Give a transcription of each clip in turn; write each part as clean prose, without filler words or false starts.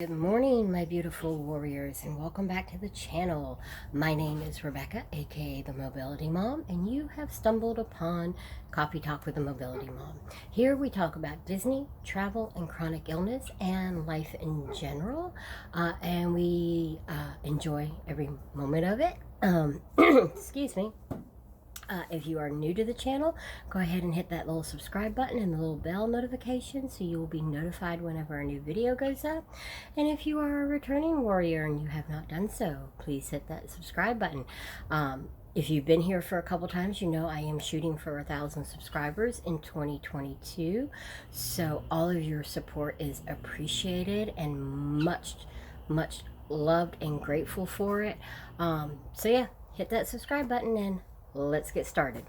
Good morning, my beautiful warriors, and welcome back to the channel. My name is Rebecca, aka the Mobility Mom, and you have stumbled upon Coffee Talk with the Mobility Mom. Here we talk about Disney, travel, and chronic illness, and life in general, and we enjoy every moment of it. Excuse me. If you are new to the channel, go ahead and hit that little subscribe button and the little bell notification so you will be notified whenever a new video goes up. And if you are a returning warrior and you have not done so, please hit that subscribe button. If you've been here for a couple times, you know I am shooting for 1,000 subscribers in 2022. So all of your support is appreciated and much loved and grateful for it. So yeah, hit that subscribe button and let's get started.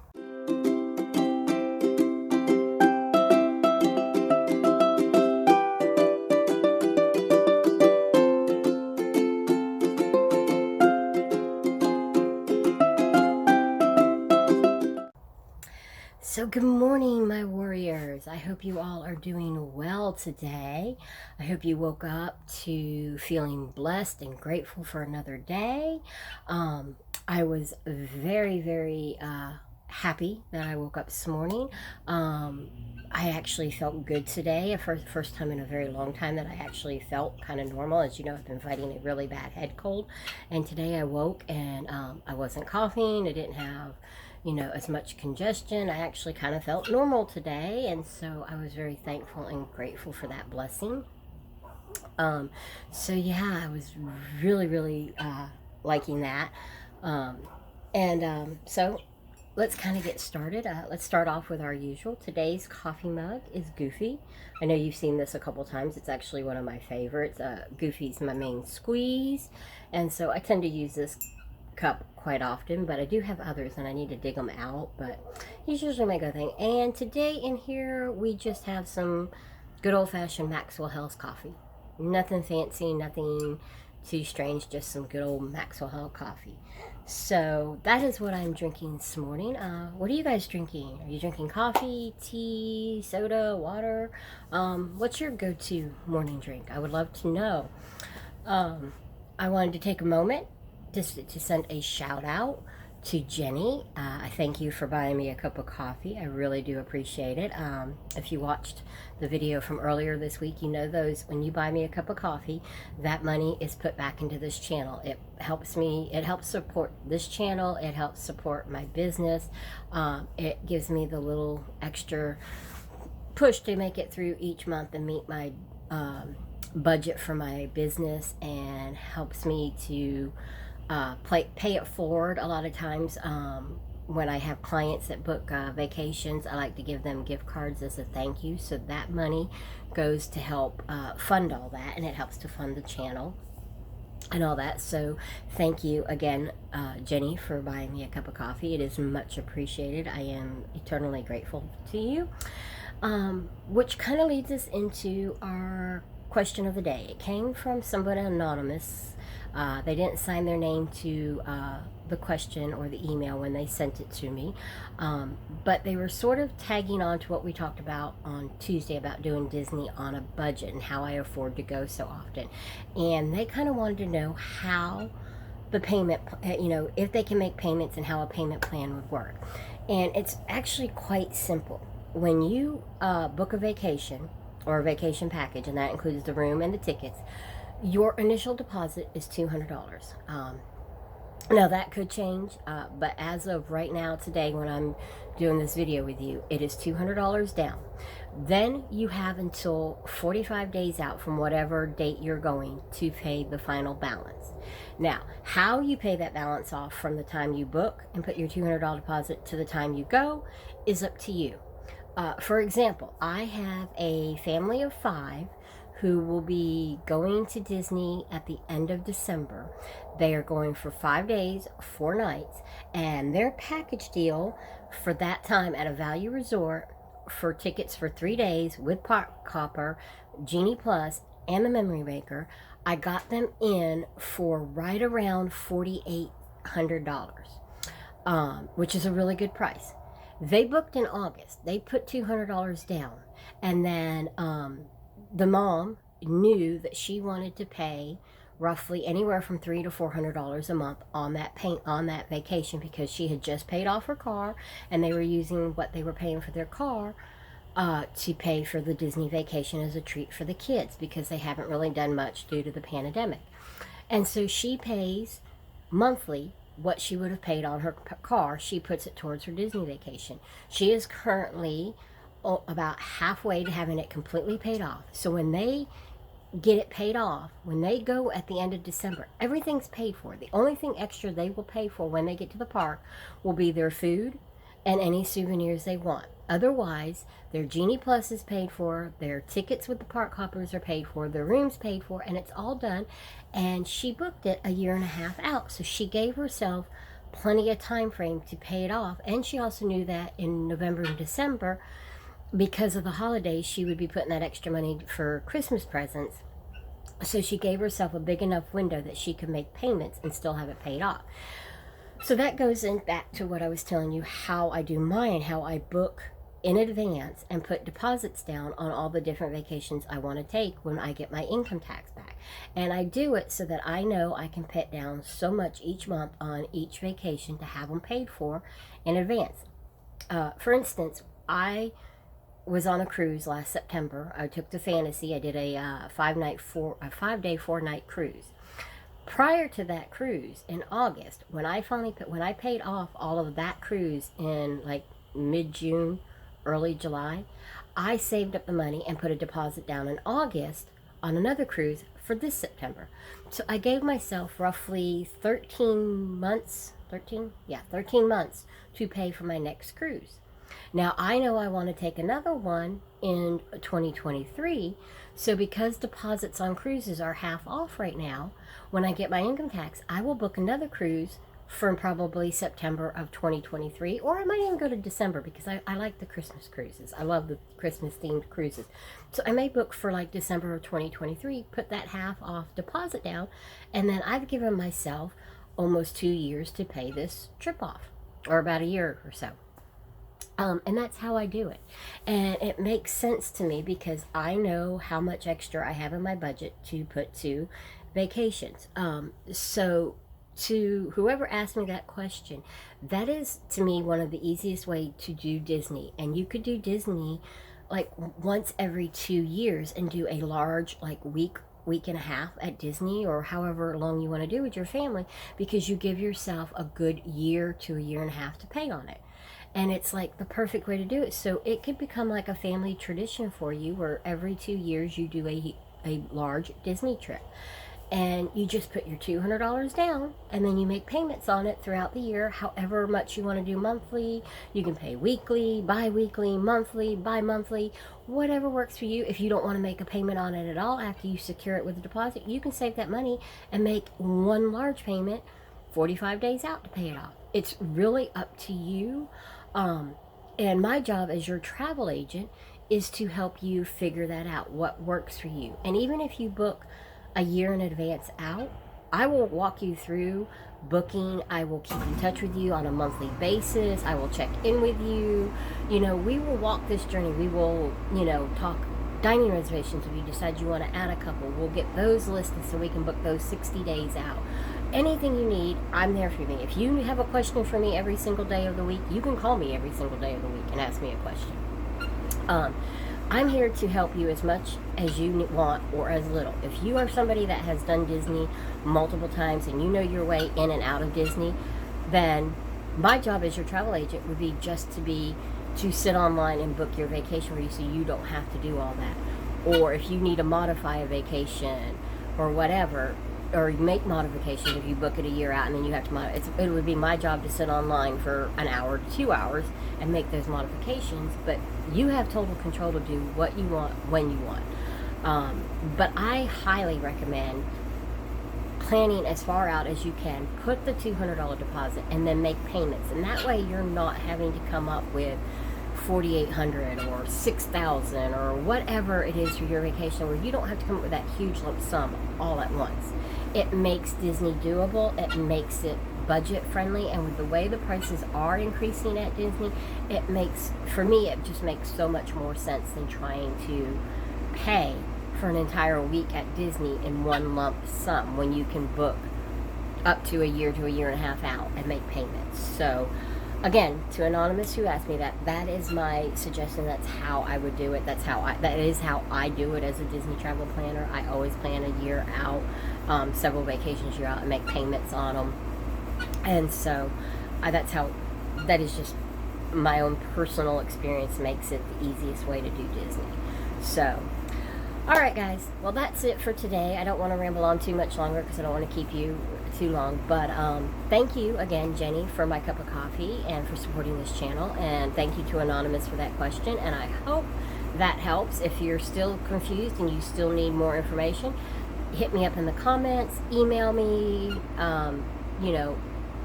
So good morning, my warriors. I hope you all are doing well today. I hope you woke up to feeling blessed and grateful for another day. I was very happy that I woke up this morning. I actually felt good today. First time in a very long time that I actually felt kind of normal. As you know, I've been fighting a really bad head cold, and today I woke and I wasn't coughing. I didn't have as much congestion. I actually kind of felt normal today, and so I was very thankful and grateful for that blessing. So yeah, I was really liking that. So let's kind of get started. Let's start off with our usual. Today's coffee mug is Goofy. I know you've seen this a couple times. It's actually one of my favorites. Goofy's my main squeeze, and so I tend to use this cup quite often, but I do have others and I need to dig them out, but he's usually my go thing. And today in here we just have some good old-fashioned Maxwell House coffee. Nothing fancy, nothing too strange, just some good old Maxwell House coffee. So that is what I'm drinking this morning. What are you guys drinking? Are you drinking coffee, tea, soda, water? What's your go-to morning drink? I would love to know. I wanted to take a moment just to send a shout out to Jenny. I thank you for buying me a cup of coffee. I really do appreciate it. If you watched the video from earlier this week, you know when you buy me a cup of coffee, that money is put back into this channel. It helps me, it helps support this channel, it helps support my business. It gives me the little extra push to make it through each month and meet my budget for my business, and helps me to pay it forward. A lot of times when I have clients that book vacations, I like to give them gift cards as a thank you, so that money goes to help fund all that, and it helps to fund the channel and all that. So thank you again, Jenny, for buying me a cup of coffee. It is much appreciated. I am eternally grateful to you. Which kind of leads us into our question of the day. It came from somebody anonymous. They didn't sign their name to the question or the email when they sent it to me, but they were sort of tagging on to what we talked about on Tuesday about doing Disney on a budget and how I afford to go so often. And they kind of wanted to know how the payment, if they can make payments and how a payment plan would work. And it's actually quite simple. When you book a vacation or a vacation package, and that includes the room and the tickets, your initial deposit is $200. Now that could change, but as of right now, today, when I'm doing this video with you, it is $200 down. Then you have until 45 days out from whatever date you're going to pay the final balance. Now, how you pay that balance off from the time you book and put your $200 deposit to the time you go is up to you. For example, I have a family of 5 who will be going to Disney at the end of December. They are going for 5 days, 4 nights, and their package deal for that time at a value resort for tickets for 3 days with Park Hopper, Genie Plus, and the Memory Maker, I got them in for right around $4,800, which is a really good price. They booked in August. They put $200 down, and then the mom knew that she wanted to pay roughly anywhere from $300 to $400 a month on that vacation, because she had just paid off her car, and they were using what they were paying for their car to pay for the Disney vacation as a treat for the kids, because they haven't really done much due to the pandemic. And so she pays monthly what she would have paid on her car. She puts it towards her Disney vacation. She is currently about halfway to having it completely paid off. So when they get it paid off, when they go at the end of December, everything's paid for. The only thing extra they will pay for when they get to the park will be their food and any souvenirs they want. Otherwise, their Genie Plus is paid for, their tickets with the park hoppers are paid for, their rooms paid for, and it's all done. And she booked it a year and a half out, so she gave herself plenty of time frame to pay it off. And she also knew that in November and December, because of the holidays, she would be putting that extra money for Christmas presents. So she gave herself a big enough window that she could make payments and still have it paid off. So that goes in back to what I was telling you, how I do mine, how I book in advance and put deposits down on all the different vacations I want to take when I get my income tax back. And I do it so that I know I can put down so much each month on each vacation to have them paid for in advance. For instance, I was on a cruise last September. I took the Fantasy. I did a 5-day, 4-night cruise. Prior to that cruise in August, when I paid off all of that cruise in like mid-June, early July, I saved up the money and put a deposit down in August on another cruise for this September. So I gave myself roughly 13 months to pay for my next cruise. Now, I know I want to take another one in 2023, so because deposits on cruises are half off right now, when I get my income tax, I will book another cruise for probably September of 2023, or I might even go to December, because I like the Christmas cruises. I love the Christmas-themed cruises. So I may book for like December of 2023, put that half off deposit down, and then I've given myself almost 2 years to pay this trip off, or about a year or so. And that's how I do it. And it makes sense to me because I know how much extra I have in my budget to put to vacations. So to whoever asked me that question, that is to me one of the easiest way to do Disney. And you could do Disney like once every 2 years and do a large like week and a half at Disney, or however long you want to do with your family, because you give yourself a good year to a year and a half to pay on it. And it's like the perfect way to do it. So it could become like a family tradition for you, where every 2 years you do a large Disney trip. And you just put your $200 down, and then you make payments on it throughout the year, however much you want to do monthly. You can pay weekly, bi-weekly, monthly, bi-monthly, whatever works for you. If you don't want to make a payment on it at all after you secure it with a deposit, you can save that money and make one large payment 45 days out to pay it off. It's really up to you. And my job as your travel agent is to help you figure that out, what works for you. And even if you book a year in advance out, I will walk you through booking. I will keep in touch with you on a monthly basis. I will check in with you. You know, we will walk this journey. We will, talk dining reservations. If you decide you want to add a couple, we'll get those listed so we can book those 60 days out. Anything you need, I'm there for you. If you have a question for me every single day of the week, you can call me every single day of the week and ask me a question. I'm here to help you as much as you want or as little. If you are somebody that has done Disney multiple times and you know your way in and out of Disney, then my job as your travel agent would be just to sit online and book your vacation for you, so you don't have to do all that. Or if you need to modify a vacation or whatever, or you make modifications if you book it a year out and then you have to it would be my job to sit online for an hour to 2 hours and make those modifications, but you have total control to do what you want when you want. But I highly recommend planning as far out as you can. Put the $200 deposit and then make payments, and that way you're not having to come up with $4,800 or $6,000 or whatever it is for your vacation, where you don't have to come up with that huge lump sum all at once. It makes Disney doable. It makes it budget friendly, and with the way the prices are increasing at Disney, it just makes so much more sense than trying to pay for an entire week at Disney in one lump sum when you can book up to a year and a half out and make payments. So again, to Anonymous who asked me that, that is my suggestion. That's how I would do it. That is how I do it as a Disney travel planner. I always plan a year out, several vacations a year out, and make payments on them. And so that is just my own personal experience, makes it the easiest way to do Disney. So, all right, guys. Well, that's it for today. I don't want to ramble on too much longer because I don't want to keep you too long. But thank you again, Jenny, for my cup of coffee and for supporting this channel. And thank you to Anonymous for that question. And I hope that helps. If you're still confused and you still need more information, hit me up in the comments, email me,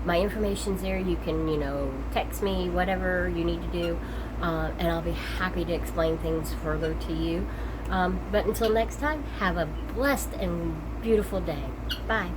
my information's there. You can, text me, whatever you need to do, and I'll be happy to explain things further to you. But until next time, have a blessed and beautiful day. Bye.